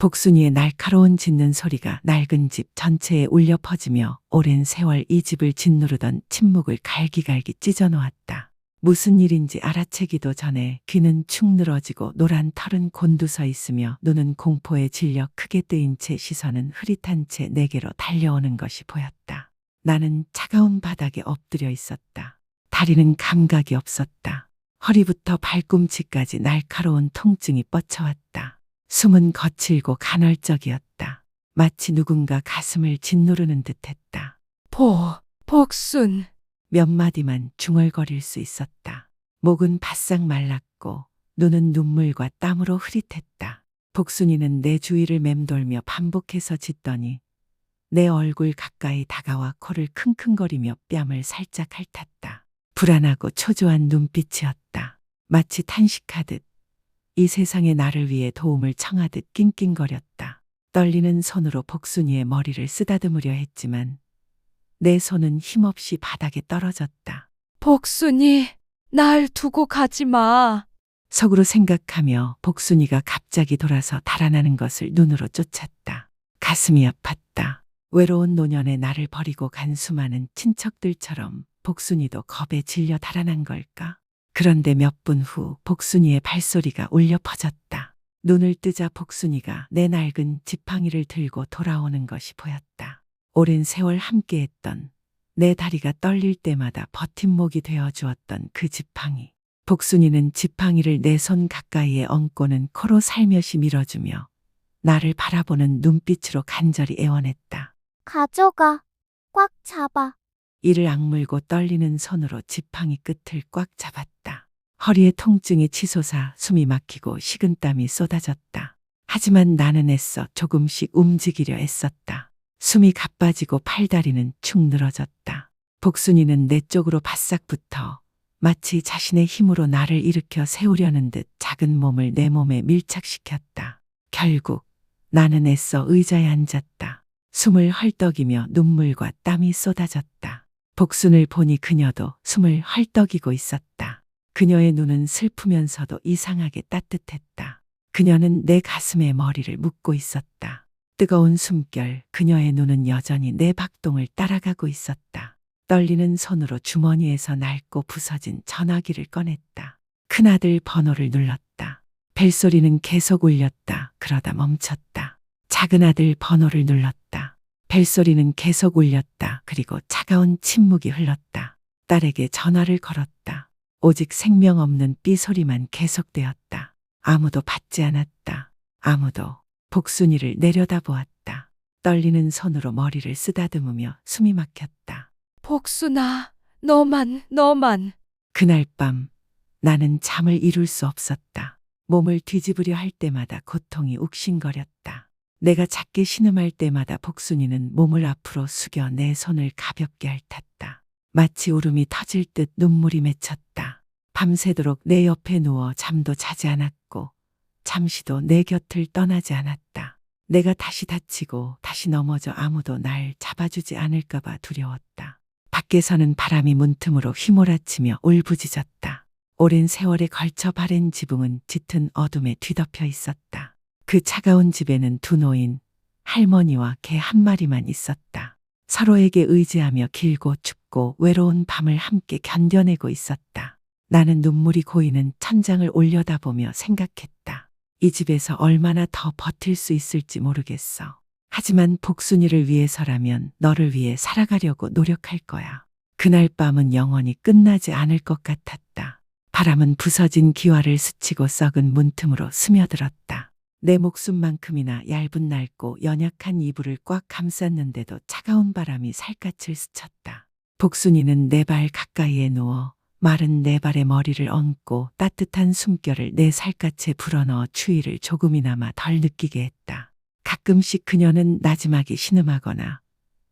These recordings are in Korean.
복순이의 날카로운 짖는 소리가 낡은 집 전체에 울려 퍼지며 오랜 세월 이 집을 짓누르던 침묵을 갈기갈기 찢어놓았다. 무슨 일인지 알아채기도 전에 귀는 축 늘어지고 노란 털은 곤두서 있으며 눈은 공포에 질려 크게 뜨인 채 시선은 흐릿한 채 내게로 달려오는 것이 보였다. 나는 차가운 바닥에 엎드려 있었다. 다리는 감각이 없었다. 허리부터 발꿈치까지 날카로운 통증이 뻗쳐왔다. 숨은 거칠고 간헐적이었다. 마치 누군가 가슴을 짓누르는 듯했다. 복순. 몇 마디만 중얼거릴 수 있었다. 목은 바싹 말랐고 눈은 눈물과 땀으로 흐릿했다. 복순이는 내 주위를 맴돌며 반복해서 짖더니 내 얼굴 가까이 다가와 코를 킁킁거리며 뺨을 살짝 핥았다. 불안하고 초조한 눈빛이었다. 마치 탄식하듯 이 세상에 나를 위해 도움을 청하듯 낑낑거렸다. 떨리는 손으로 복순이의 머리를 쓰다듬으려 했지만 내 손은 힘없이 바닥에 떨어졌다. 복순이, 날 두고 가지 마. 속으로 생각하며 복순이가 갑자기 돌아서 달아나는 것을 눈으로 쫓았다. 가슴이 아팠다. 외로운 노년에 나를 버리고 간 수많은 친척들처럼 복순이도 겁에 질려 달아난 걸까? 그런데 몇 분 후 복순이의 발소리가 울려 퍼졌다. 눈을 뜨자 복순이가 내 낡은 지팡이를 들고 돌아오는 것이 보였다. 오랜 세월 함께했던 내 다리가 떨릴 때마다 버팀목이 되어 주었던 그 지팡이. 복순이는 지팡이를 내 손 가까이에 얹고는 코로 살며시 밀어주며 나를 바라보는 눈빛으로 간절히 애원했다. 가져가. 꽉 잡아. 이를 악물고 떨리는 손으로 지팡이 끝을 꽉 잡았다. 허리에 통증이 치솟아 숨이 막히고 식은땀이 쏟아졌다. 하지만 나는 애써 조금씩 움직이려 애썼다. 숨이 가빠지고 팔다리는 축 늘어졌다. 복순이는 내 쪽으로 바싹 붙어 마치 자신의 힘으로 나를 일으켜 세우려는 듯 작은 몸을 내 몸에 밀착시켰다. 결국 나는 애써 의자에 앉았다. 숨을 헐떡이며 눈물과 땀이 쏟아졌다. 복순을 보니 그녀도 숨을 헐떡이고 있었다. 그녀의 눈은 슬프면서도 이상하게 따뜻했다. 그녀는 내 가슴에 머리를 묻고 있었다. 뜨거운 숨결, 그녀의 눈은 여전히 내 박동을 따라가고 있었다. 떨리는 손으로 주머니에서 낡고 부서진 전화기를 꺼냈다. 큰아들 번호를 눌렀다. 벨소리는 계속 울렸다. 그러다 멈췄다. 작은아들 번호를 눌렀다. 벨소리는 계속 울렸다. 그리고 차가운 침묵이 흘렀다. 딸에게 전화를 걸었다. 오직 생명 없는 삐소리만 계속되었다. 아무도 받지 않았다. 아무도. 복순이를 내려다보았다. 떨리는 손으로 머리를 쓰다듬으며 숨이 막혔다. 복순아, 너만. 그날 밤 나는 잠을 이룰 수 없었다. 몸을 뒤집으려 할 때마다 고통이 욱신거렸다. 내가 작게 신음할 때마다 복순이는 몸을 앞으로 숙여 내 손을 가볍게 핥았다. 마치 울음이 터질 듯 눈물이 맺혔다. 밤새도록 내 옆에 누워 잠도 자지 않았고 잠시도 내 곁을 떠나지 않았다. 내가 다시 다치고 다시 넘어져 아무도 날 잡아주지 않을까 봐 두려웠다. 밖에서는 바람이 문틈으로 휘몰아치며 울부짖었다. 오랜 세월에 걸쳐 바랜 지붕은 짙은 어둠에 뒤덮여 있었다. 그 차가운 집에는 두 노인, 할머니와 개 한 마리만 있었다. 서로에게 의지하며 길고 춥고 외로운 밤을 함께 견뎌내고 있었다. 나는 눈물이 고이는 천장을 올려다보며 생각했다. 이 집에서 얼마나 더 버틸 수 있을지 모르겠어. 하지만 복순이를 위해서라면 너를 위해 살아가려고 노력할 거야. 그날 밤은 영원히 끝나지 않을 것 같았다. 바람은 부서진 기와를 스치고 썩은 문틈으로 스며들었다. 내 목숨만큼이나 얇은 낡고 연약한 이불을 꽉 감쌌는데도 차가운 바람이 살갗을 스쳤다. 복순이는 내 발 가까이에 누워 마른 내 발에 머리를 얹고 따뜻한 숨결을 내 살갗에 불어넣어 추위를 조금이나마 덜 느끼게 했다. 가끔씩 그녀는 나지막이 신음하거나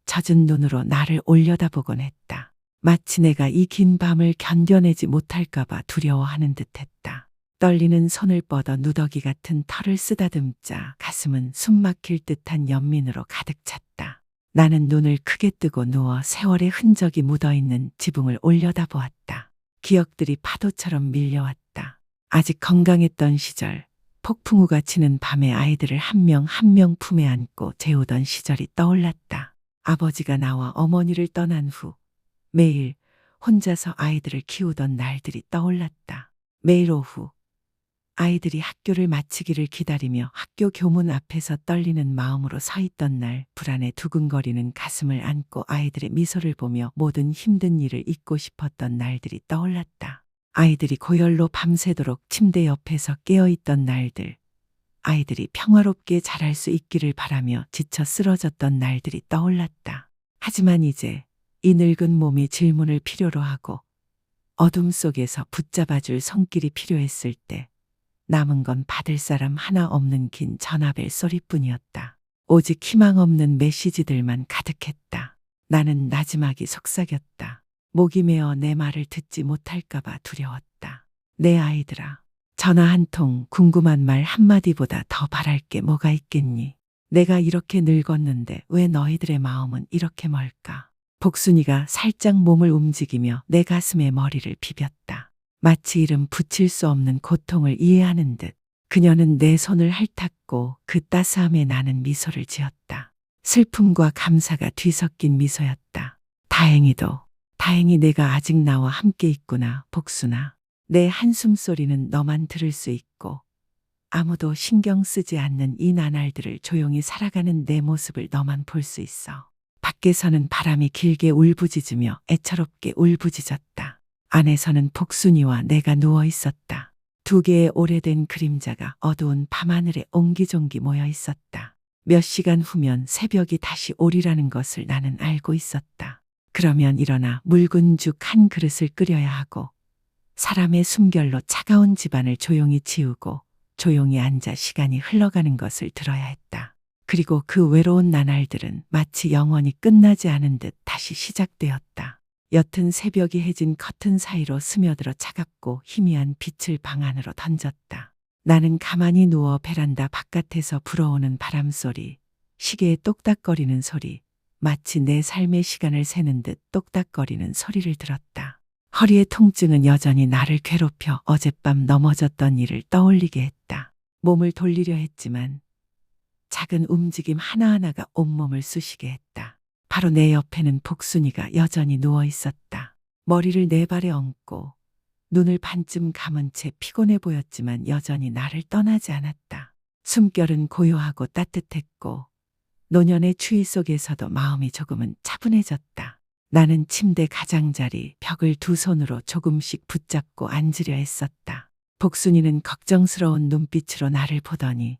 젖은 눈으로 나를 올려다보곤 했다. 마치 내가 이 긴 밤을 견뎌내지 못할까봐 두려워하는 듯했다. 떨리는 손을 뻗어 누더기 같은 털을 쓰다듬자 가슴은 숨막힐 듯한 연민으로 가득 찼다. 나는 눈을 크게 뜨고 누워 세월의 흔적이 묻어있는 지붕을 올려다보았다. 기억들이 파도처럼 밀려왔다. 아직 건강했던 시절, 폭풍우가 치는 밤에 아이들을 한 명 한 명 품에 안고 재우던 시절이 떠올랐다. 아버지가 나와 어머니를 떠난 후 매일 혼자서 아이들을 키우던 날들이 떠올랐다. 매일 오후 아이들이 학교를 마치기를 기다리며 학교 교문 앞에서 떨리는 마음으로 서 있던 날, 불안에 두근거리는 가슴을 안고 아이들의 미소를 보며 모든 힘든 일을 잊고 싶었던 날들이 떠올랐다. 아이들이 고열로 밤새도록 침대 옆에서 깨어있던 날들, 아이들이 평화롭게 자랄 수 있기를 바라며 지쳐 쓰러졌던 날들이 떠올랐다. 하지만 이제 이 늙은 몸이 질문을 필요로 하고 어둠 속에서 붙잡아줄 손길이 필요했을 때 남은 건 받을 사람 하나 없는 긴 전화벨 소리뿐이었다. 오직 희망 없는 메시지들만 가득했다. 나는 나지막이 속삭였다. 목이 메어 내 말을 듣지 못할까봐 두려웠다. 내 아이들아, 전화 한 통, 궁금한 말 한마디보다 더 바랄 게 뭐가 있겠니? 내가 이렇게 늙었는데 왜 너희들의 마음은 이렇게 멀까? 복순이가 살짝 몸을 움직이며 내 가슴에 머리를 비볐다. 마치 이름 붙일 수 없는 고통을 이해하는 듯 그녀는 내 손을 핥았고 그 따스함에 나는 미소를 지었다. 슬픔과 감사가 뒤섞인 미소였다. 다행히 내가 아직 나와 함께 있구나, 복순아. 내 한숨 소리는 너만 들을 수 있고 아무도 신경 쓰지 않는 이 나날들을 조용히 살아가는 내 모습을 너만 볼 수 있어. 밖에서는 바람이 길게 울부짖으며 애처롭게 울부짖었다. 안에서는 복순이와 내가 누워 있었다. 두 개의 오래된 그림자가 어두운 밤하늘에 옹기종기 모여 있었다. 몇 시간 후면 새벽이 다시 오리라는 것을 나는 알고 있었다. 그러면 일어나 묽은 죽 한 그릇을 끓여야 하고 사람의 숨결로 차가운 집안을 조용히 치우고 조용히 앉아 시간이 흘러가는 것을 들어야 했다. 그리고 그 외로운 나날들은 마치 영원히 끝나지 않은 듯 다시 시작되었다. 옅은 새벽이 해진 커튼 사이로 스며들어 차갑고 희미한 빛을 방 안으로 던졌다. 나는 가만히 누워 베란다 바깥에서 불어오는 바람 소리, 시계의 똑딱거리는 소리, 마치 내 삶의 시간을 세는 듯 똑딱거리는 소리를 들었다. 허리의 통증은 여전히 나를 괴롭혀 어젯밤 넘어졌던 일을 떠올리게 했다. 몸을 돌리려 했지만 작은 움직임 하나하나가 온몸을 쑤시게 했다. 바로 내 옆에는 복순이가 여전히 누워 있었다. 머리를 내 발에 얹고 눈을 반쯤 감은 채 피곤해 보였지만 여전히 나를 떠나지 않았다. 숨결은 고요하고 따뜻했고 노년의 추위 속에서도 마음이 조금은 차분해졌다. 나는 침대 가장자리 벽을 두 손으로 조금씩 붙잡고 앉으려 했었다. 복순이는 걱정스러운 눈빛으로 나를 보더니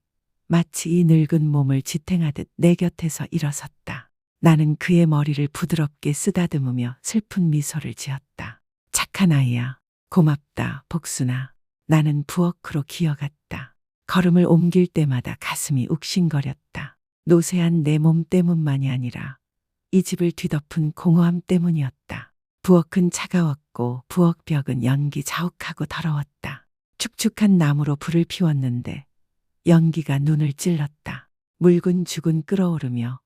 마치 이 늙은 몸을 지탱하듯 내 곁에서 일어섰다. 나는 그의 머리를 부드럽게 쓰다듬으며 슬픈 미소를 지었다. 착한 아이야. 고맙다, 복순아. 나는 부엌으로 기어갔다. 걸음을 옮길 때마다 가슴이 욱신거렸다. 노쇠한 내 몸 때문만이 아니라 이 집을 뒤덮은 공허함 때문이었다. 부엌은 차가웠고 부엌 벽은 연기 자욱하고 더러웠다. 축축한 나무로 불을 피웠는데 연기가 눈을 찔렀다. 묽은 죽은 끓어오르며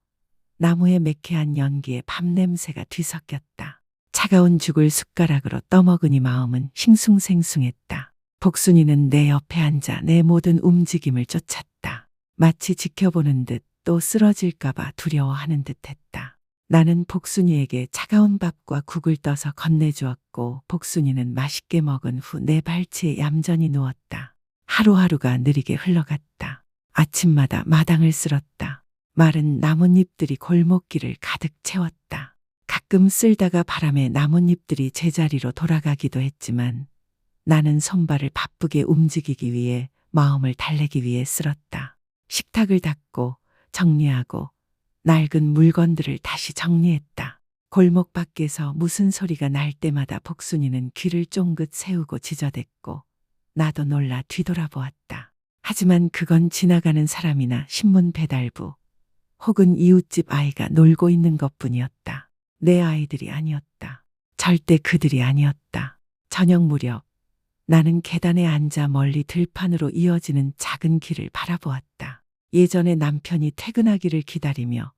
나무의 매캐한 연기에 밤 냄새가 뒤섞였다. 차가운 죽을 숟가락으로 떠먹으니 마음은 싱숭생숭했다. 복순이는 내 옆에 앉아 내 모든 움직임을 쫓았다. 마치 지켜보는 듯 또 쓰러질까봐 두려워하는 듯했다. 나는 복순이에게 차가운 밥과 국을 떠서 건네주었고 복순이는 맛있게 먹은 후 내 발치에 얌전히 누웠다. 하루하루가 느리게 흘러갔다. 아침마다 마당을 쓸었다. 마른 나뭇잎들이 골목길을 가득 채웠다. 가끔 쓸다가 바람에 나뭇잎들이 제자리로 돌아가기도 했지만 나는 손발을 바쁘게 움직이기 위해 마음을 달래기 위해 쓸었다. 식탁을 닦고 정리하고 낡은 물건들을 다시 정리했다. 골목 밖에서 무슨 소리가 날 때마다 복순이는 귀를 쫑긋 세우고 지저댔고 나도 놀라 뒤돌아보았다. 하지만 그건 지나가는 사람이나 신문 배달부 혹은 이웃집 아이가 놀고 있는 것뿐이었다. 내 아이들이 아니었다. 절대 그들이 아니었다. 저녁 무렵 나는 계단에 앉아 멀리 들판으로 이어지는 작은 길을 바라보았다. 예전에 남편이 퇴근하기를 기다리며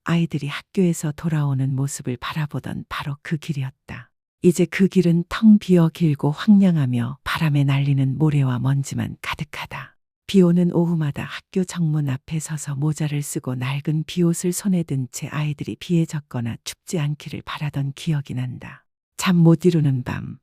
아이들이 학교에서 돌아오는 모습을 바라보던 바로 그 길이었다. 이제 그 길은 텅 비어 길고 황량하며 바람에 날리는 모래와 먼지만 가득하다. 비 오는 오후마다 학교 정문 앞에 서서 모자를 쓰고 낡은 비옷을 손에 든 채 아이들이 비에 젖거나 춥지 않기를 바라던 기억이 난다. 잠 못 이루는 밤,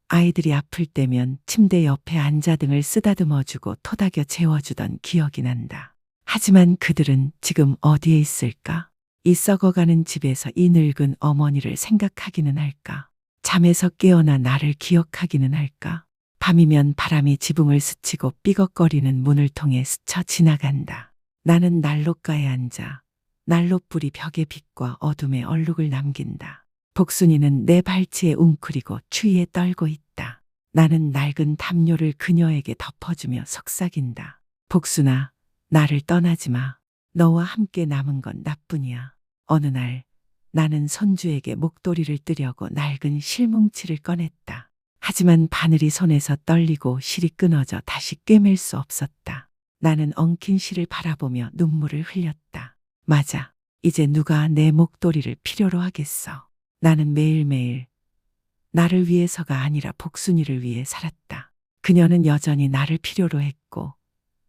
아이들이 아플 때면 침대 옆에 앉아 등을 쓰다듬어주고 토닥여 재워주던 기억이 난다. 하지만 그들은 지금 어디에 있을까? 이 썩어가는 집에서 이 늙은 어머니를 생각하기는 할까? 잠에서 깨어나 나를 기억하기는 할까? 밤이면 바람이 지붕을 스치고 삐걱거리는 문을 통해 스쳐 지나간다. 나는 난로가에 앉아 난로불이 벽의 빛과 어둠의 얼룩을 남긴다. 복순이는 내 발치에 웅크리고 추위에 떨고 있다. 나는 낡은 담요를 그녀에게 덮어주며 속삭인다. 복순아, 나를 떠나지 마. 너와 함께 남은 건 나뿐이야. 어느 날 나는 손주에게 목도리를 뜨려고 낡은 실뭉치를 꺼냈다. 하지만 바늘이 손에서 떨리고 실이 끊어져 다시 꿰맬 수 없었다. 나는 엉킨 실을 바라보며 눈물을 흘렸다. 맞아. 이제 누가 내 목도리를 필요로 하겠어. 나는 매일매일 나를 위해서가 아니라 복순이를 위해 살았다. 그녀는 여전히 나를 필요로 했고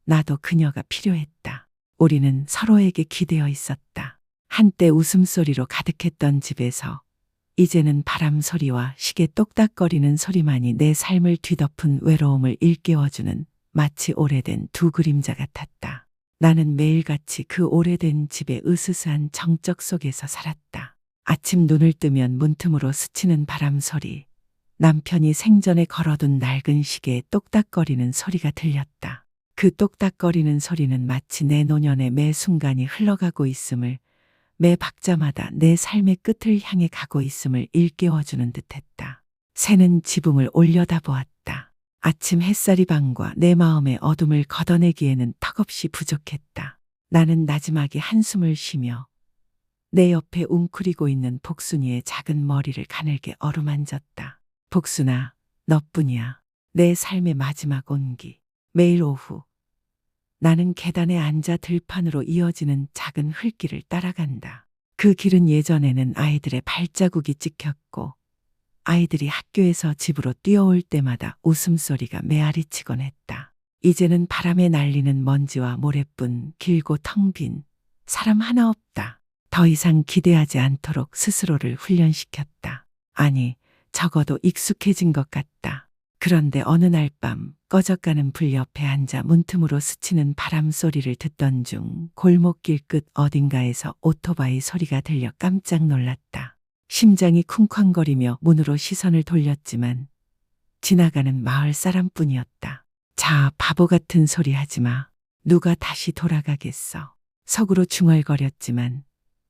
나도 그녀가 필요했다. 우리는 서로에게 기대어 있었다. 한때 웃음소리로 가득했던 집에서 이제는 바람 소리와 시계 똑딱거리는 소리만이 내 삶을 뒤덮은 외로움을 일깨워주는 마치 오래된 두 그림자 같았다. 나는 매일같이 그 오래된 집의 으스스한 정적 속에서 살았다. 아침 눈을 뜨면 문틈으로 스치는 바람 소리, 남편이 생전에 걸어둔 낡은 시계의 똑딱거리는 소리가 들렸다. 그 똑딱거리는 소리는 마치 내 노년의 매 순간이 흘러가고 있음을, 매 박자마다 내 삶의 끝을 향해 가고 있음을 일깨워주는 듯했다. 새는 지붕을 올려다보았다. 아침 햇살이 방과 내 마음의 어둠을 걷어내기에는 턱없이 부족했다. 나는 나지막이 한숨을 쉬며 내 옆에 웅크리고 있는 복순이의 작은 머리를 가늘게 어루만졌다. 복순아, 너뿐이야. 내 삶의 마지막 온기. 매일 오후 나는 계단에 앉아 들판으로 이어지는 작은 흙길을 따라간다. 그 길은 예전에는 아이들의 발자국이 찍혔고 아이들이 학교에서 집으로 뛰어올 때마다 웃음소리가 메아리치곤 했다. 이제는 바람에 날리는 먼지와 모래뿐, 길고 텅 빈 사람 하나 없다. 더 이상 기대하지 않도록 스스로를 훈련시켰다. 아니, 적어도 익숙해진 것 같다. 그런데 어느 날 밤 꺼져가는 불 옆에 앉아 문틈으로 스치는 바람 소리를 듣던 중 골목길 끝 어딘가에서 오토바이 소리가 들려 깜짝 놀랐다. 심장이 쿵쾅거리며 문으로 시선을 돌렸지만 지나가는 마을 사람뿐이었다. 자, 바보 같은 소리 하지 마. 누가 다시 돌아가겠어. 속으로 중얼거렸지만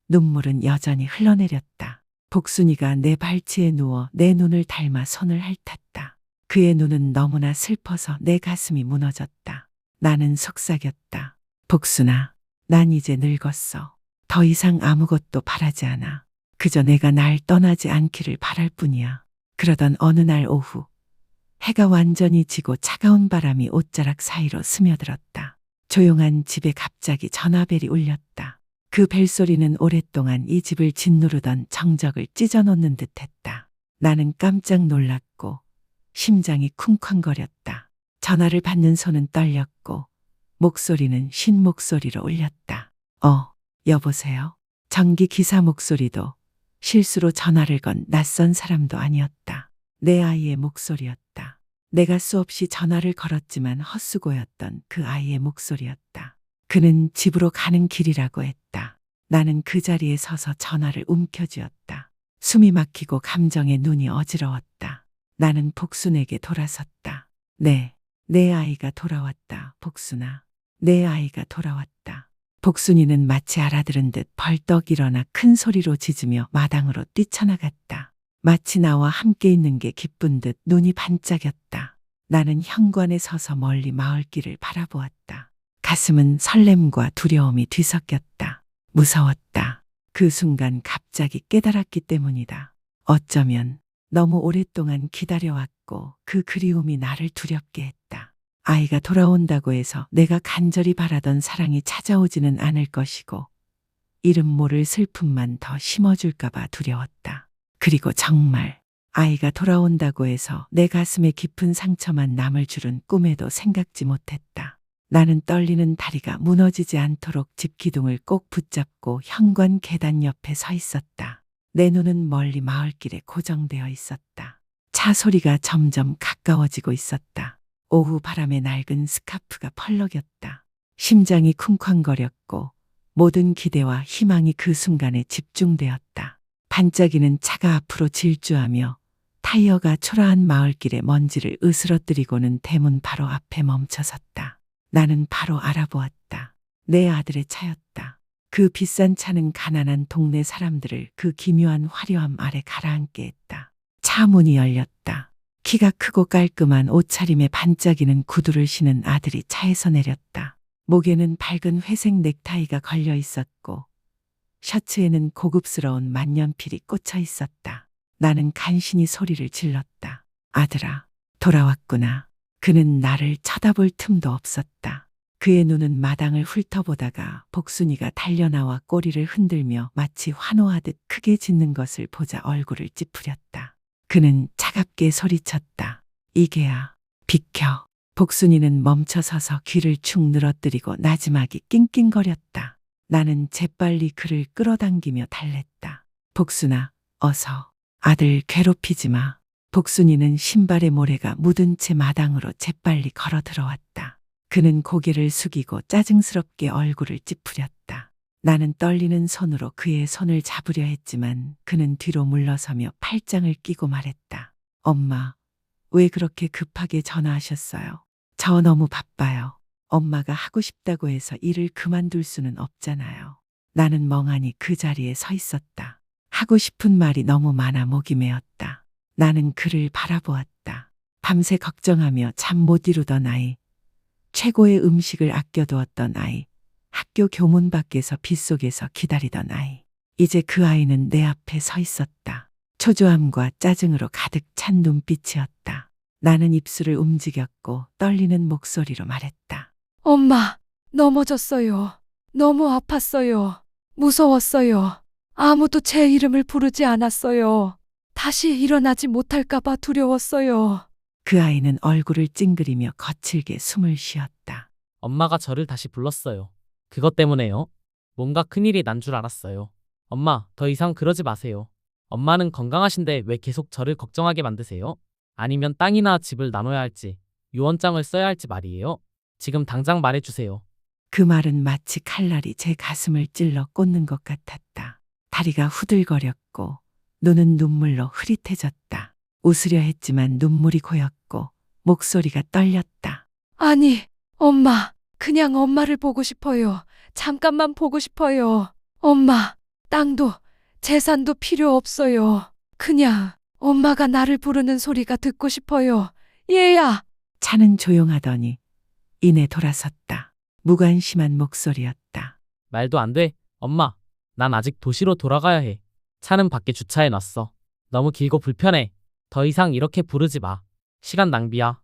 눈물은 여전히 흘러내렸다. 복순이가 내 발치에 누워 내 눈을 닮아 손을 핥았다. 그의 눈은 너무나 슬퍼서 내 가슴이 무너졌다. 나는 속삭였다. 복순아, 난 이제 늙었어. 더 이상 아무것도 바라지 않아. 그저 내가 날 떠나지 않기를 바랄 뿐이야. 그러던 어느 날 오후, 해가 완전히 지고 차가운 바람이 옷자락 사이로 스며들었다. 조용한 집에 갑자기 전화벨이 울렸다. 그 벨소리는 오랫동안 이 집을 짓누르던 정적을 찢어놓는 듯했다. 나는 깜짝 놀랐고 심장이 쿵쾅거렸다. 전화를 받는 손은 떨렸고 목소리는 쉰 목소리로 울렸다. 여보세요? 정기 기사 목소리도 실수로 전화를 건 낯선 사람도 아니었다. 내 아이의 목소리였다. 내가 수없이 전화를 걸었지만 헛수고였던 그 아이의 목소리였다. 그는 집으로 가는 길이라고 했다. 나는 그 자리에 서서 전화를 움켜쥐었다. 숨이 막히고 감정에 눈이 어지러웠다. 나는 복순에게 돌아섰다. 내 아이가 돌아왔다, 복순아. 내 아이가 돌아왔다. 복순이는 마치 알아들은 듯 벌떡 일어나 큰 소리로 짖으며 마당으로 뛰쳐나갔다. 마치 나와 함께 있는 게 기쁜 듯 눈이 반짝였다. 나는 현관에 서서 멀리 마을길을 바라보았다. 가슴은 설렘과 두려움이 뒤섞였다. 무서웠다. 그 순간 갑자기 깨달았기 때문이다. 어쩌면 너무 오랫동안 기다려왔고 그 그리움이 나를 두렵게 했다. 아이가 돌아온다고 해서 내가 간절히 바라던 사랑이 찾아오지는 않을 것이고 이름 모를 슬픔만 더 심어줄까봐 두려웠다. 그리고 정말 아이가 돌아온다고 해서 내 가슴에 깊은 상처만 남을 줄은 꿈에도 생각지 못했다. 나는 떨리는 다리가 무너지지 않도록 집기둥을 꼭 붙잡고 현관 계단 옆에 서 있었다. 내 눈은 멀리 마을길에 고정되어 있었다. 차 소리가 점점 가까워지고 있었다. 오후 바람에 낡은 스카프가 펄럭였다. 심장이 쿵쾅거렸고 모든 기대와 희망이 그 순간에 집중되었다. 반짝이는 차가 앞으로 질주하며 타이어가 초라한 마을길에 먼지를 으스러뜨리고는 대문 바로 앞에 멈춰섰다. 나는 바로 알아보았다. 내 아들의 차였다. 그 비싼 차는 가난한 동네 사람들을 그 기묘한 화려함 아래 가라앉게 했다. 차 문이 열렸다. 키가 크고 깔끔한 옷차림에 반짝이는 구두를 신은 아들이 차에서 내렸다. 목에는 밝은 회색 넥타이가 걸려 있었고 셔츠에는 고급스러운 만년필이 꽂혀 있었다. 나는 간신히 소리를 질렀다. 아들아, 돌아왔구나. 그는 나를 쳐다볼 틈도 없었다. 그의 눈은 마당을 훑어보다가 복순이가 달려나와 꼬리를 흔들며 마치 환호하듯 크게 짖는 것을 보자 얼굴을 찌푸렸다. 그는 차갑게 소리쳤다. 이게야, 비켜. 복순이는 멈춰서서 귀를 축 늘어뜨리고 나지막이 낑낑거렸다. 나는 재빨리 그를 끌어당기며 달랬다. 복순아, 어서. 아들 괴롭히지 마. 복순이는 신발의 모래가 묻은 채 마당으로 재빨리 걸어 들어왔다. 그는 고개를 숙이고 짜증스럽게 얼굴을 찌푸렸다. 나는 떨리는 손으로 그의 손을 잡으려 했지만 그는 뒤로 물러서며 팔짱을 끼고 말했다. 엄마, 왜 그렇게 급하게 전화하셨어요? 저 너무 바빠요. 엄마가 하고 싶다고 해서 일을 그만둘 수는 없잖아요. 나는 멍하니 그 자리에 서 있었다. 하고 싶은 말이 너무 많아 목이 메었다. 나는 그를 바라보았다. 밤새 걱정하며 잠 못 이루던 아이, 최고의 음식을 아껴두었던 아이, 학교 교문 밖에서 빗속에서 기다리던 아이. 이제 그 아이는 내 앞에 서 있었다. 초조함과 짜증으로 가득 찬 눈빛이었다. 나는 입술을 움직였고 떨리는 목소리로 말했다. 엄마, 넘어졌어요. 너무 아팠어요. 무서웠어요. 아무도 제 이름을 부르지 않았어요. 다시 일어나지 못할까봐 두려웠어요. 그 아이는 얼굴을 찡그리며 거칠게 숨을 쉬었다. 엄마가 저를 다시 불렀어요. 그것 때문에요. 뭔가 큰일이 난 줄 알았어요. 엄마, 더 이상 그러지 마세요. 엄마는 건강하신데 왜 계속 저를 걱정하게 만드세요? 아니면 땅이나 집을 나눠야 할지, 유언장을 써야 할지 말이에요. 지금 당장 말해주세요. 그 말은 마치 칼날이 제 가슴을 찔러 꽂는 것 같았다. 다리가 후들거렸고 눈은 눈물로 흐릿해졌다. 웃으려 했지만 눈물이 고였고 목소리가 떨렸다. 아니, 엄마, 그냥 엄마를 보고 싶어요. 잠깐만 보고 싶어요. 엄마, 땅도 재산도 필요 없어요. 그냥 엄마가 나를 부르는 소리가 듣고 싶어요. 얘야. 차는 조용하더니 이내 돌아섰다. 무관심한 목소리였다. 말도 안 돼. 엄마, 난 아직 도시로 돌아가야 해. 차는 밖에 주차해 놨어. 너무 길고 불편해. 더 이상 이렇게 부르지 마. 시간 낭비야.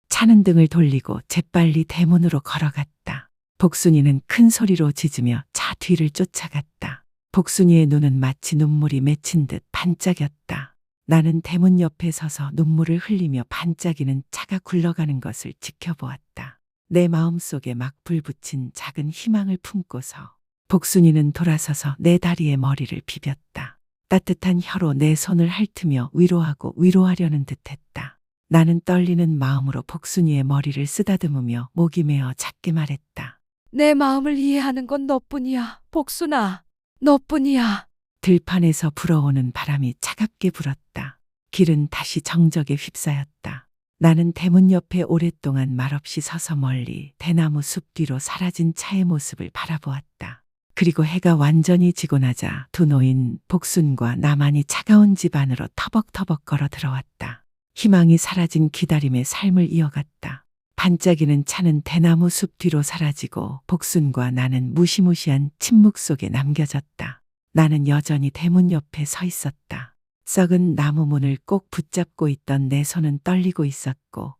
차는 등을 돌리고 재빨리 대문으로 걸어갔다. 복순이는 큰 소리로 짖으며 차 뒤를 쫓아갔다. 복순이의 눈은 마치 눈물이 맺힌 듯 반짝였다. 나는 대문 옆에 서서 눈물을 흘리며 반짝이는 차가 굴러가는 것을 지켜보았다. 내 마음속에 막 불붙인 작은 희망을 품고서 복순이는 돌아서서 내 다리에 머리를 비볐다. 따뜻한 혀로 내 손을 핥으며 위로하고 위로하려는 듯했다. 나는 떨리는 마음으로 복순이의 머리를 쓰다듬으며 목이 메어 작게 말했다. 내 마음을 이해하는 건 너뿐이야. 복순아, 너뿐이야. 들판에서 불어오는 바람이 차갑게 불었다. 길은 다시 정적에 휩싸였다. 나는 대문 옆에 오랫동안 말없이 서서 멀리 대나무 숲 뒤로 사라진 차의 모습을 바라보았다. 그리고 해가 완전히 지고 나자 두 노인 복순과 나만이 차가운 집 안으로 터벅터벅 걸어 들어왔다. 희망이 사라진 기다림의 삶을 이어갔다. 반짝이는 차는 대나무 숲 뒤로 사라지고 복순과 나는 무시무시한 침묵 속에 남겨졌다. 나는 여전히 대문 옆에 서 있었다. 썩은 나무 문을 꼭 붙잡고 있던 내 손은 떨리고 있었고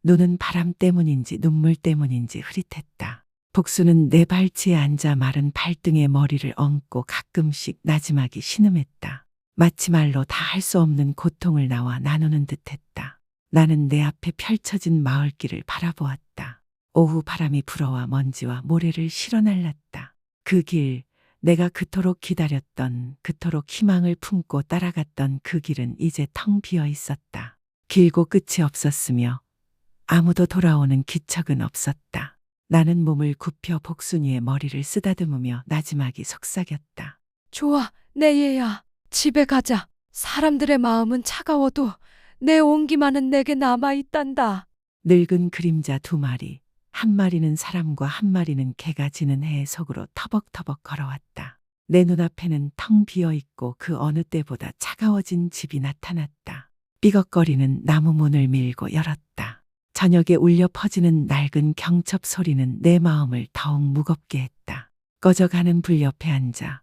눈은 바람 때문인지 눈물 때문인지 흐릿했다. 복수는 내 발치에 앉아 마른 발등에 머리를 얹고 가끔씩 나지막이 신음했다. 마치 말로 다 할 수 없는 고통을 나와 나누는 듯했다. 나는 내 앞에 펼쳐진 마을길을 바라보았다. 오후 바람이 불어와 먼지와 모래를 실어 날랐다. 그 길, 내가 그토록 기다렸던, 그토록 희망을 품고 따라갔던 그 길은 이제 텅 비어 있었다. 길고 끝이 없었으며 아무도 돌아오는 기척은 없었다. 나는 몸을 굽혀 복순이의 머리를 쓰다듬으며 나지막이 속삭였다. 좋아, 내 얘야. 집에 가자. 사람들의 마음은 차가워도 내 온기만은 내게 남아있단다. 늙은 그림자 두 마리, 한 마리는 사람과 한 마리는 개가 지는 해 속으로 터벅터벅 걸어왔다. 내 눈앞에는 텅 비어 있고 그 어느 때보다 차가워진 집이 나타났다. 삐걱거리는 나무 문을 밀고 열었다. 저녁에 울려 퍼지는 낡은 경첩 소리는 내 마음을 더욱 무겁게 했다. 꺼져가는 불 옆에 앉아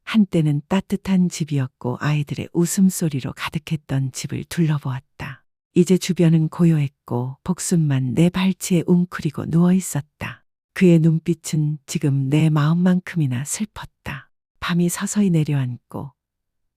한때는 따뜻한 집이었고 아이들의 웃음소리로 가득했던 집을 둘러보았다. 이제 주변은 고요했고 복순만 내 발치에 웅크리고 누워 있었다. 그의 눈빛은 지금 내 마음만큼이나 슬펐다. 밤이 서서히 내려앉고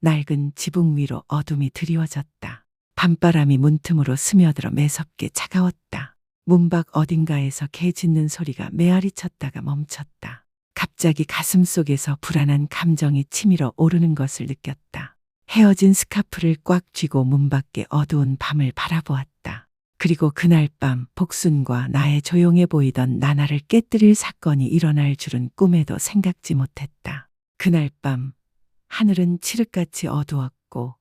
낡은 지붕 위로 어둠이 드리워졌다. 밤바람이 문틈으로 스며들어 매섭게 차가웠다. 문밖 어딘가에서 개 짖는 소리가 메아리 쳤다가 멈췄다. 갑자기 가슴 속에서 불안한 감정이 치밀어 오르는 것을 느꼈다. 헤어진 스카프를 꽉 쥐고 문 밖의 어두운 밤을 바라보았다. 그리고 그날 밤 복순과 나의 조용해 보이던 나날을 깨뜨릴 사건이 일어날 줄은 꿈에도 생각지 못했다. 그날 밤 하늘은 칠흑같이 어두웠고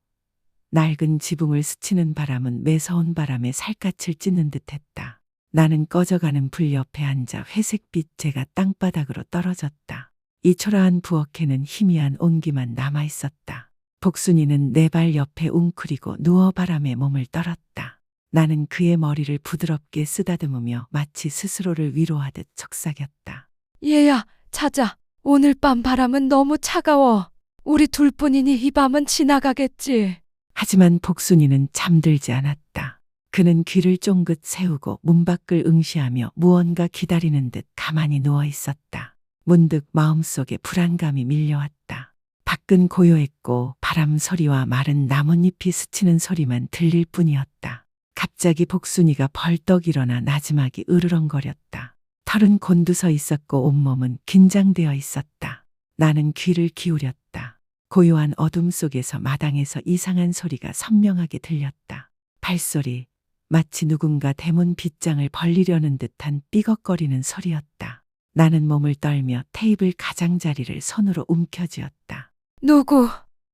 낡은 지붕을 스치는 바람은 매서운 바람에 살갗을 찢는 듯했다. 나는 꺼져가는 불 옆에 앉아 회색빛 재가 땅바닥으로 떨어졌다. 이 초라한 부엌에는 희미한 온기만 남아있었다. 복순이는 내 발 옆에 웅크리고 누워 바람에 몸을 떨었다. 나는 그의 머리를 부드럽게 쓰다듬으며 마치 스스로를 위로하듯 속삭였다. 얘야, 자자. 오늘 밤 바람은 너무 차가워. 우리 둘뿐이니 이 밤은 지나가겠지. 하지만 복순이는 잠들지 않았다. 그는 귀를 쫑긋 세우고 문 밖을 응시하며 무언가 기다리는 듯 가만히 누워 있었다. 문득 마음속에 불안감이 밀려왔다. 밖은 고요했고 바람 소리와 마른 나뭇잎이 스치는 소리만 들릴 뿐이었다. 갑자기 복순이가 벌떡 일어나 나지막이 으르렁거렸다. 털은 곤두서 있었고 온몸은 긴장되어 있었다. 나는 귀를 기울였다. 고요한 어둠 속에서 마당에서 이상한 소리가 선명하게 들렸다. 발소리, 마치 누군가 대문 빗장을 벌리려는 듯한 삐걱거리는 소리였다. 나는 몸을 떨며 테이블 가장자리를 손으로 움켜쥐었다.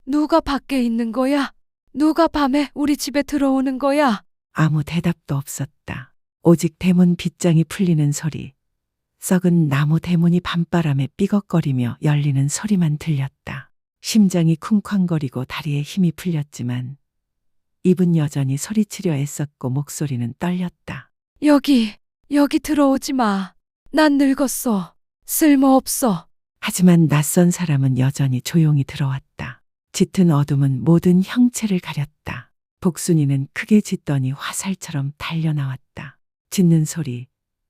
누가 밖에 있는 거야? 누가 밤에 우리 집에 들어오는 거야? 아무 대답도 없었다. 오직 대문 빗장이 풀리는 소리, 썩은 나무 대문이 밤바람에 삐걱거리며 열리는 소리만 들렸다. 심장이 쿵쾅거리고 다리에 힘이 풀렸지만 입은 여전히 소리치려 애썼고 목소리는 떨렸다. 여기 들어오지 마. 난 늙었어. 쓸모없어. 하지만 낯선 사람은 여전히 조용히 들어왔다. 짙은 어둠은 모든 형체를 가렸다. 복순이는 크게 짖더니 화살처럼 달려나왔다. 짖는 소리,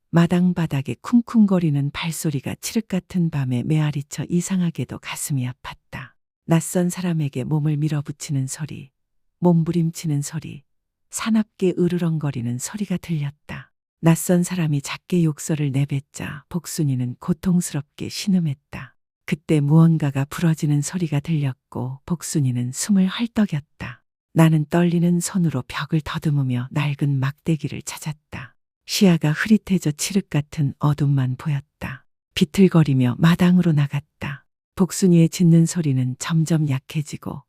마당 바닥에 쿵쿵거리는 발소리가 칠흑 같은 밤에 메아리쳐 이상하게도 가슴이 아팠다. 낯선 사람에게 몸을 밀어붙이는 소리, 몸부림치는 소리, 사납게 으르렁거리는 소리가 들렸다. 낯선 사람이 작게 욕설을 내뱉자 복순이는 고통스럽게 신음했다. 그때 무언가가 부러지는 소리가 들렸고 복순이는 숨을 헐떡였다. 나는 떨리는 손으로 벽을 더듬으며 낡은 막대기를 찾았다. 시야가 흐릿해져 칠흑 같은 어둠만 보였다. 비틀거리며 마당으로 나갔다. 복순이의 짖는 소리는 점점 약해지고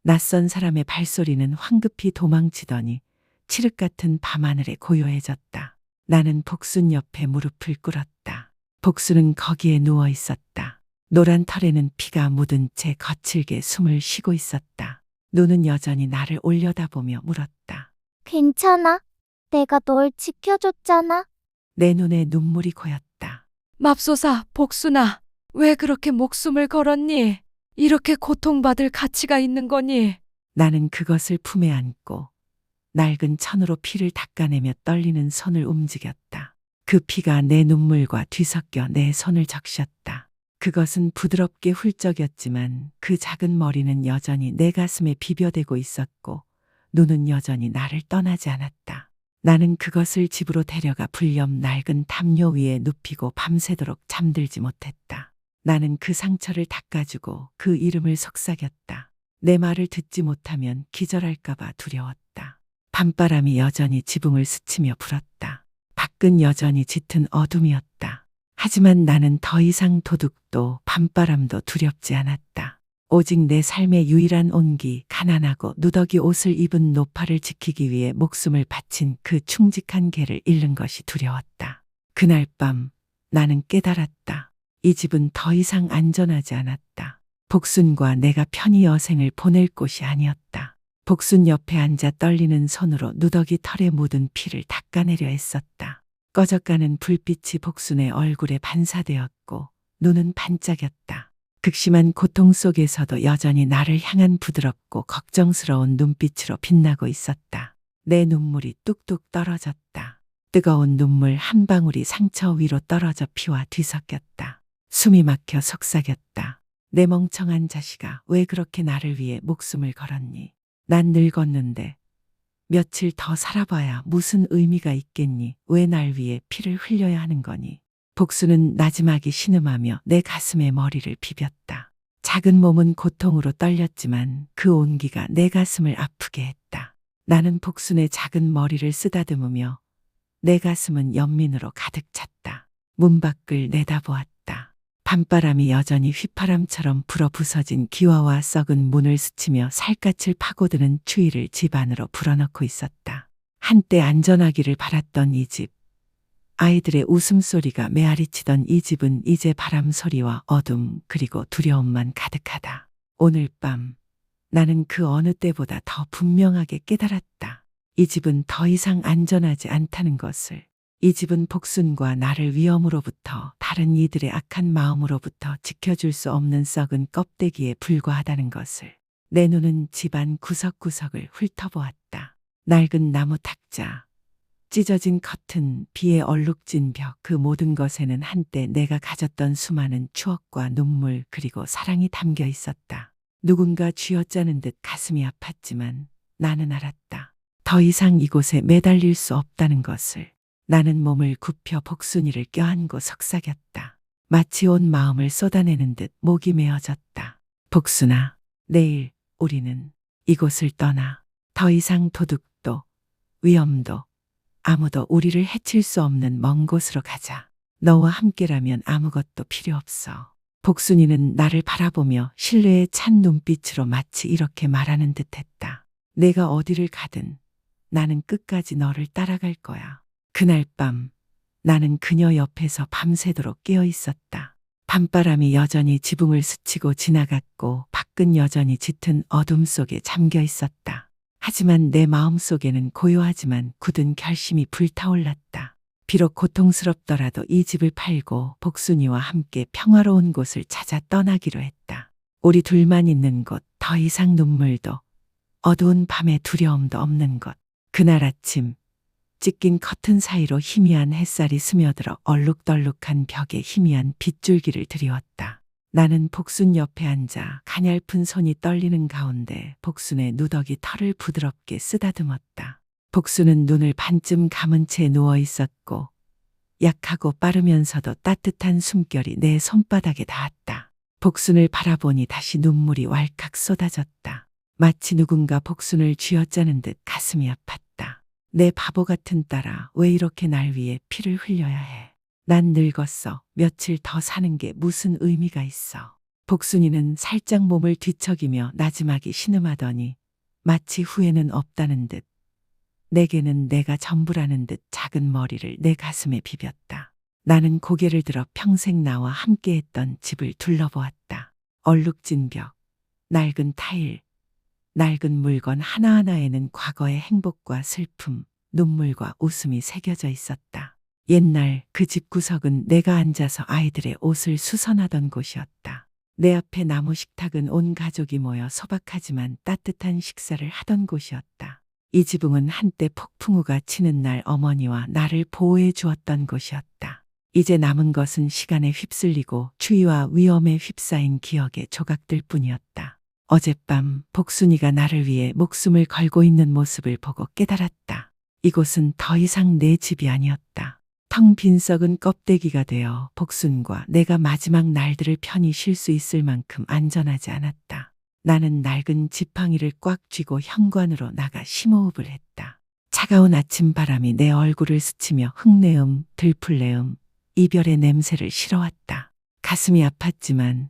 낯선 사람의 발소리는 황급히 도망치더니 칠흑 같은 밤하늘에 고요해졌다. 나는 복순 옆에 무릎을 꿇었다. 복순은 거기에 누워 있었다. 노란 털에는 피가 묻은 채 거칠게 숨을 쉬고 있었다. 눈은 여전히 나를 올려다보며 물었다. 괜찮아? 내가 널 지켜줬잖아. 내 눈에 눈물이 고였다. 맙소사, 복순아. 왜 그렇게 목숨을 걸었니? 이렇게 고통받을 가치가 있는 거니? 나는 그것을 품에 안고 낡은 천으로 피를 닦아내며 떨리는 손을 움직였다. 그 피가 내 눈물과 뒤섞여 내 손을 적셨다. 그것은 부드럽게 훌쩍였지만 그 작은 머리는 여전히 내 가슴에 비벼대고 있었고 눈은 여전히 나를 떠나지 않았다. 나는 그것을 집으로 데려가 불렴 낡은 담요 위에 눕히고 밤새도록 잠들지 못했다. 나는 그 상처를 닦아주고 그 이름을 속삭였다. 내 말을 듣지 못하면 기절할까봐 두려웠다. 밤바람이 여전히 지붕을 스치며 불었다. 밖은 여전히 짙은 어둠이었다. 하지만 나는 더 이상 도둑도 밤바람도 두렵지 않았다. 오직 내 삶의 유일한 온기, 가난하고 누더기 옷을 입은 노파를 지키기 위해 목숨을 바친 그 충직한 개를 잃는 것이 두려웠다. 그날 밤 나는 깨달았다. 이 집은 더 이상 안전하지 않았다. 복순과 내가 편히 여생을 보낼 곳이 아니었다. 복순 옆에 앉아 떨리는 손으로 누더기 털에 묻은 피를 닦아내려 했었다. 꺼져가는 불빛이 복순의 얼굴에 반사되었고 눈은 반짝였다. 극심한 고통 속에서도 여전히 나를 향한 부드럽고 걱정스러운 눈빛으로 빛나고 있었다. 내 눈물이 뚝뚝 떨어졌다. 뜨거운 눈물 한 방울이 상처 위로 떨어져 피와 뒤섞였다. 숨이 막혀 속삭였다. 내 멍청한 자식아, 왜 그렇게 나를 위해 목숨을 걸었니? 난 늙었는데 며칠 더 살아봐야 무슨 의미가 있겠니? 왜 날 위해 피를 흘려야 하는 거니? 복수는 나지막이 신음하며 내 가슴에 머리를 비볐다. 작은 몸은 고통으로 떨렸지만 그 온기가 내 가슴을 아프게 했다. 나는 복순의 작은 머리를 쓰다듬으며 내 가슴은 연민으로 가득 찼다. 문 밖을 내다보았다. 밤바람이 여전히 휘파람처럼 불어 부서진 기와와 썩은 문을 스치며 살갗을 파고드는 추위를 집 안으로 불어넣고 있었다. 한때 안전하기를 바랐던 이 집, 아이들의 웃음소리가 메아리치던 이 집은 이제 바람 소리와 어둠 그리고 두려움만 가득하다. 오늘 밤 나는 그 어느 때보다 더 분명하게 깨달았다. 이 집은 더 이상 안전하지 않다는 것을. 이 집은 복순과 나를 위험으로부터, 다른 이들의 악한 마음으로부터 지켜줄 수 없는 썩은 껍데기에 불과하다는 것을. 내 눈은 집안 구석구석을 훑어보았다. 낡은 나무 탁자, 찢어진 커튼, 비에 얼룩진 벽, 그 모든 것에는 한때 내가 가졌던 수많은 추억과 눈물 그리고 사랑이 담겨 있었다. 누군가 쥐어짜는 듯 가슴이 아팠지만 나는 알았다. 더 이상 이곳에 매달릴 수 없다는 것을. 나는 몸을 굽혀 복순이를 껴안고 속삭였다. 마치 온 마음을 쏟아내는 듯 목이 메어졌다. 복순아, 내일 우리는 이곳을 떠나. 더 이상 도둑도 위험도 아무도 우리를 해칠 수 없는 먼 곳으로 가자. 너와 함께라면 아무것도 필요 없어. 복순이는 나를 바라보며 신뢰에 찬 눈빛으로 마치 이렇게 말하는 듯했다. 내가 어디를 가든 나는 끝까지 너를 따라갈 거야. 그날 밤 나는 그녀 옆에서 밤새도록 깨어 있었다. 밤바람이 여전히 지붕을 스치고 지나갔고 밖은 여전히 짙은 어둠 속에 잠겨 있었다. 하지만 내 마음속에는 고요하지만 굳은 결심이 불타올랐다. 비록 고통스럽더라도 이 집을 팔고 복순이와 함께 평화로운 곳을 찾아 떠나기로 했다. 우리 둘만 있는 곳, 더 이상 눈물도 어두운 밤에 두려움도 없는 곳. 그날 아침 찢긴 커튼 사이로 희미한 햇살이 스며들어 얼룩덜룩한 벽에 희미한 빗줄기를 드리웠다. 나는 복순 옆에 앉아 가냘픈 손이 떨리는 가운데 복순의 누더기 털을 부드럽게 쓰다듬었다. 복순은 눈을 반쯤 감은 채 누워 있었고 약하고 빠르면서도 따뜻한 숨결이 내 손바닥에 닿았다. 복순을 바라보니 다시 눈물이 왈칵 쏟아졌다. 마치 누군가 복순을 쥐어짜는 듯 가슴이 아팠다. 내 바보 같은 딸아, 왜 이렇게 날 위해 피를 흘려야 해? 난 늙었어. 며칠 더 사는 게 무슨 의미가 있어. 복순이는 살짝 몸을 뒤척이며 나지막이 신음하더니 마치 후회는 없다는 듯, 내게는 내가 전부라는 듯 작은 머리를 내 가슴에 비볐다. 나는 고개를 들어 평생 나와 함께했던 집을 둘러보았다. 얼룩진 벽, 낡은 타일, 낡은 물건 하나하나에는 과거의 행복과 슬픔, 눈물과 웃음이 새겨져 있었다. 옛날 그 집구석은 내가 앉아서 아이들의 옷을 수선하던 곳이었다. 내 앞에 나무 식탁은 온 가족이 모여 소박하지만 따뜻한 식사를 하던 곳이었다. 이 지붕은 한때 폭풍우가 치는 날 어머니와 나를 보호해 주었던 곳이었다. 이제 남은 것은 시간에 휩쓸리고 추위와 위험에 휩싸인 기억의 조각들 뿐이었다. 어젯밤 복순이가 나를 위해 목숨을 걸고 있는 모습을 보고 깨달았다. 이곳은 더 이상 내 집이 아니었다. 텅 빈 썩은 껍데기가 되어 복순과 내가 마지막 날들을 편히 쉴 수 있을 만큼 안전하지 않았다. 나는 낡은 지팡이를 꽉 쥐고 현관으로 나가 심호흡을 했다. 차가운 아침 바람이 내 얼굴을 스치며 흙내음, 들풀내음, 이별의 냄새를 실어왔다. 가슴이 아팠지만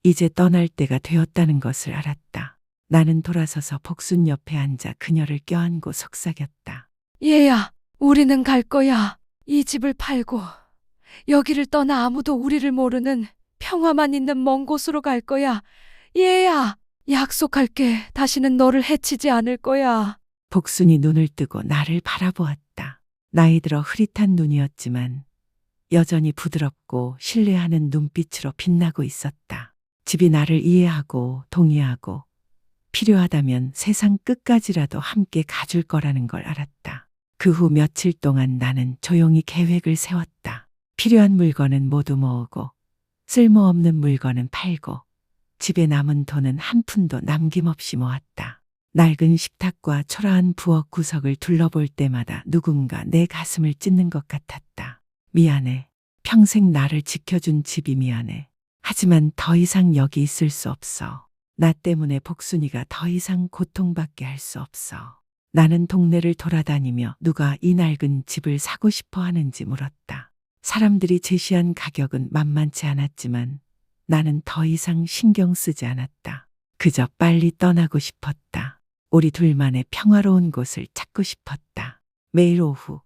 이제 떠날 때가 되었다는 것을 알았다. 나는 돌아서서 복순 옆에 앉아 그녀를 껴안고 속삭였다. 얘야, 우리는 갈 거야. 이 집을 팔고 여기를 떠나 아무도 우리를 모르는 평화만 있는 먼 곳으로 갈 거야. 얘야, 약속할게. 다시는 너를 해치지 않을 거야. 복순이 눈을 뜨고 나를 바라보았다. 나이 들어 흐릿한 눈이었지만 여전히 부드럽고 신뢰하는 눈빛으로 빛나고 있었다. 집이 나를 이해하고 동의하고 필요하다면 세상 끝까지라도 함께 가줄 거라는 걸 알았다. 그 후 며칠 동안 나는 조용히 계획을 세웠다. 필요한 물건은 모두 모으고 쓸모없는 물건은 팔고 집에 남은 돈은 한 푼도 남김없이 모았다. 낡은 식탁과 초라한 부엌 구석을 둘러볼 때마다 누군가 내 가슴을 찢는 것 같았다. 미안해. 평생 나를 지켜준 집이 미안해. 하지만 더 이상 여기 있을 수 없어. 나 때문에 복순이가 더 이상 고통받게 할 수 없어. 나는 동네를 돌아다니며 누가 이 낡은 집을 사고 싶어 하는지 물었다. 사람들이 제시한 가격은 만만치 않았지만 나는 더 이상 신경 쓰지 않았다. 그저 빨리 떠나고 싶었다. 우리 둘만의 평화로운 곳을 찾고 싶었다. 매일 오후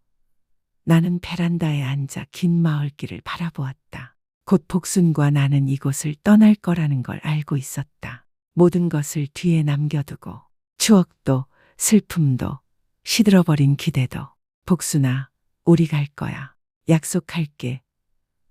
나는 베란다에 앉아 긴 마을길을 바라보았다. 곧 복순과 나는 이곳을 떠날 거라는 걸 알고 있었다. 모든 것을 뒤에 남겨두고 추억도 슬픔도 시들어버린 기대도. 복순아, 우리 갈 거야. 약속할게.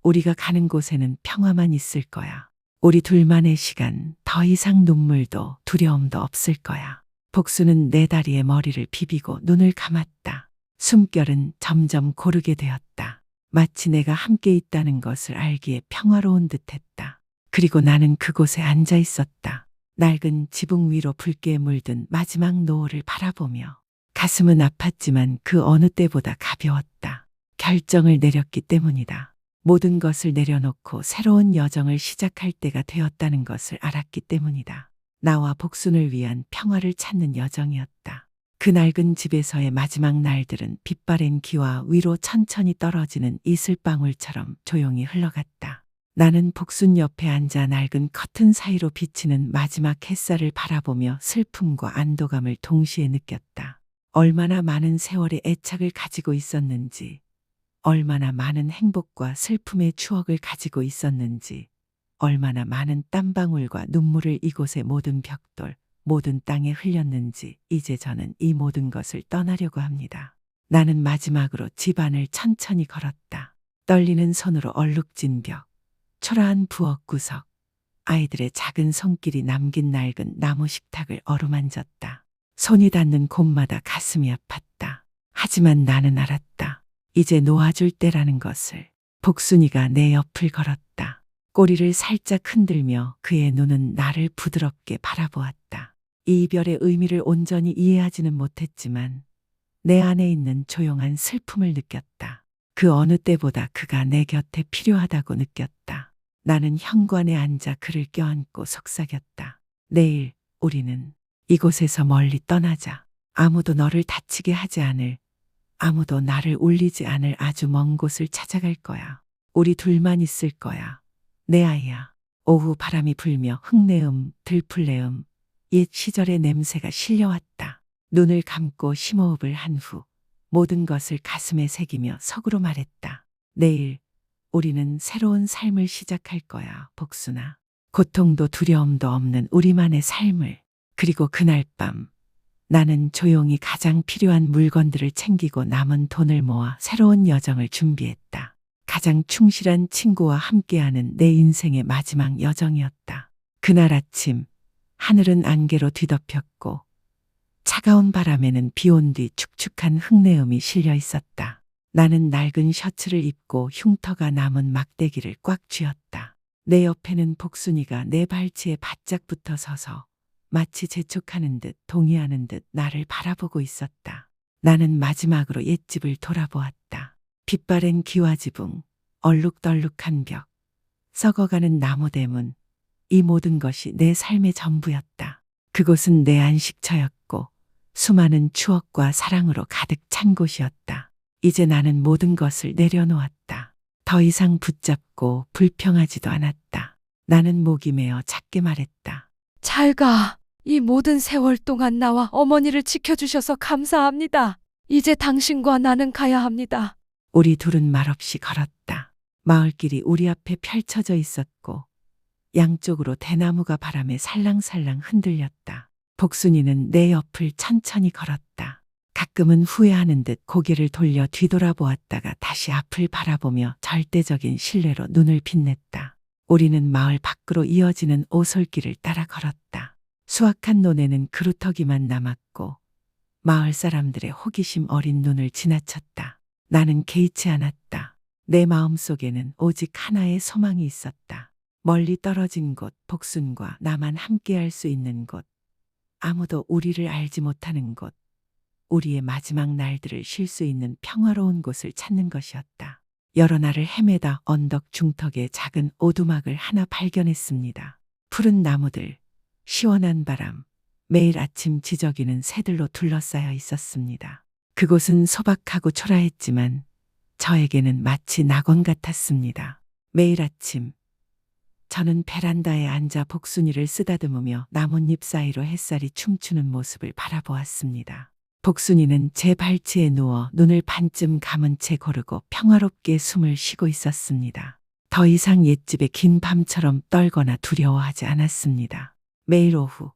우리가 가는 곳에는 평화만 있을 거야. 우리 둘만의 시간, 더 이상 눈물도 두려움도 없을 거야. 복순은 내 다리에 머리를 비비고 눈을 감았다. 숨결은 점점 고르게 되었다. 마치 내가 함께 있다는 것을 알기에 평화로운 듯했다. 그리고 나는 그곳에 앉아 있었다. 낡은 지붕 위로 붉게 물든 마지막 노을을 바라보며 가슴은 아팠지만 그 어느 때보다 가벼웠다. 결정을 내렸기 때문이다. 모든 것을 내려놓고 새로운 여정을 시작할 때가 되었다는 것을 알았기 때문이다. 나와 복순을 위한 평화를 찾는 여정이었다. 그 낡은 집에서의 마지막 날들은 빛바랜 기와 위로 천천히 떨어지는 이슬방울처럼 조용히 흘러갔다. 나는 복순 옆에 앉아 낡은 커튼 사이로 비치는 마지막 햇살을 바라보며 슬픔과 안도감을 동시에 느꼈다. 얼마나 많은 세월의 애착을 가지고 있었는지, 얼마나 많은 행복과 슬픔의 추억을 가지고 있었는지, 얼마나 많은 땀방울과 눈물을 이곳의 모든 벽돌, 모든 땅에 흘렸는지 이제 저는 이 모든 것을 떠나려고 합니다. 나는 마지막으로 집 안을 천천히 걸었다. 떨리는 손으로 얼룩진 벽, 초라한 부엌 구석, 아이들의 작은 손길이 남긴 낡은 나무 식탁을 어루만졌다. 손이 닿는 곳마다 가슴이 아팠다. 하지만 나는 알았다. 이제 놓아줄 때라는 것을. 복순이가 내 옆을 걸었다. 꼬리를 살짝 흔들며 그의 눈은 나를 부드럽게 바라보았다. 이 이별의 의미를 온전히 이해하지는 못했지만 내 안에 있는 조용한 슬픔을 느꼈다. 그 어느 때보다 그가 내 곁에 필요하다고 느꼈다. 나는 현관에 앉아 그를 껴안고 속삭였다. 내일 우리는 이곳에서 멀리 떠나자. 아무도 너를 다치게 하지 않을, 아무도 나를 울리지 않을 아주 먼 곳을 찾아갈 거야. 우리 둘만 있을 거야. 내 아이야. 오후 바람이 불며 흙내음, 들풀내음, 옛 시절의 냄새가 실려왔다. 눈을 감고 심호흡을 한 후 모든 것을 가슴에 새기며 속으로 말했다. 내일 우리는 새로운 삶을 시작할 거야, 복순아. 고통도 두려움도 없는 우리만의 삶을. 그리고 그날 밤 나는 조용히 가장 필요한 물건들을 챙기고 남은 돈을 모아 새로운 여정을 준비했다. 가장 충실한 친구와 함께하는 내 인생의 마지막 여정이었다. 그날 아침 하늘은 안개로 뒤덮였고 차가운 바람에는 비온 뒤 축축한 흙내음이 실려 있었다. 나는 낡은 셔츠를 입고 흉터가 남은 막대기를 꽉 쥐었다. 내 옆에는 복순이가 내 발치에 바짝 붙어 서서 마치 재촉하는 듯 동의하는 듯 나를 바라보고 있었다. 나는 마지막으로 옛집을 돌아보았다. 빛바랜 기와지붕, 얼룩덜룩한 벽, 썩어가는 나무 대문, 이 모든 것이 내 삶의 전부였다. 그곳은 내 안식처였고 수많은 추억과 사랑으로 가득 찬 곳이었다. 이제 나는 모든 것을 내려놓았다. 더 이상 붙잡고 불평하지도 않았다. 나는 목이 메어 작게 말했다. 잘 가. 이 모든 세월 동안 나와 어머니를 지켜주셔서 감사합니다. 이제 당신과 나는 가야 합니다. 우리 둘은 말없이 걸었다. 마을길이 우리 앞에 펼쳐져 있었고 양쪽으로 대나무가 바람에 살랑살랑 흔들렸다. 복순이는 내 옆을 천천히 걸었다. 가끔은 후회하는 듯 고개를 돌려 뒤돌아보았다가 다시 앞을 바라보며 절대적인 신뢰로 눈을 빛냈다. 우리는 마을 밖으로 이어지는 오솔길을 따라 걸었다. 수확한 논에는 그루터기만 남았고 마을 사람들의 호기심 어린 눈을 지나쳤다. 나는 개의치 않았다. 내 마음속에는 오직 하나의 소망이 있었다. 멀리 떨어진 곳, 복순과 나만 함께할 수 있는 곳, 아무도 우리를 알지 못하는 곳, 우리의 마지막 날들을 쉴 수 있는 평화로운 곳을 찾는 것이었다. 여러 날을 헤매다 언덕 중턱에 작은 오두막을 하나 발견했습니다. 푸른 나무들, 시원한 바람, 매일 아침 지저귀는 새들로 둘러싸여 있었습니다. 그곳은 소박하고 초라했지만 저에게는 마치 낙원 같았습니다. 매일 아침 저는 베란다에 앉아 복순이를 쓰다듬으며 나뭇잎 사이로 햇살이 춤추는 모습을 바라보았습니다. 복순이는 제 발치에 누워 눈을 반쯤 감은 채 고르고 평화롭게 숨을 쉬고 있었습니다. 더 이상 옛집의 긴 밤처럼 떨거나 두려워하지 않았습니다. 매일 오후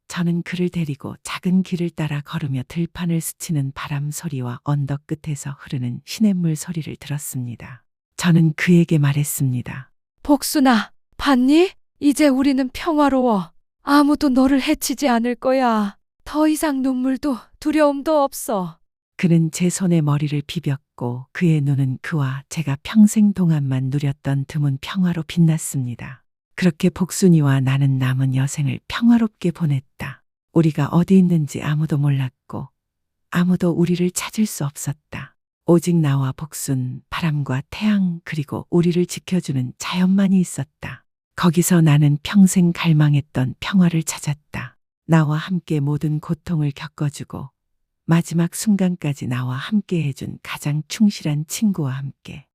저는 그를 데리고 작은 길을 따라 걸으며 들판을 스치는 바람 소리와 언덕 끝에서 흐르는 시냇물 소리를 들었습니다. 저는 그에게 말했습니다. 복순아, 봤니? 이제 우리는 평화로워. 아무도 너를 해치지 않을 거야. 더 이상 눈물도 두려움도 없어. 그는 제 손에 머리를 비볐고 그의 눈은 그와 제가 평생 동안만 누렸던 드문 평화로 빛났습니다. 그렇게 복순이와 나는 남은 여생을 평화롭게 보냈다. 우리가 어디 있는지 아무도 몰랐고 아무도 우리를 찾을 수 없었다. 오직 나와 복순, 바람과 태양 그리고 우리를 지켜주는 자연만이 있었다. 거기서 나는 평생 갈망했던 평화를 찾았다. 나와 함께 모든 고통을 겪어주고 마지막 순간까지 나와 함께 해준 가장 충실한 친구와 함께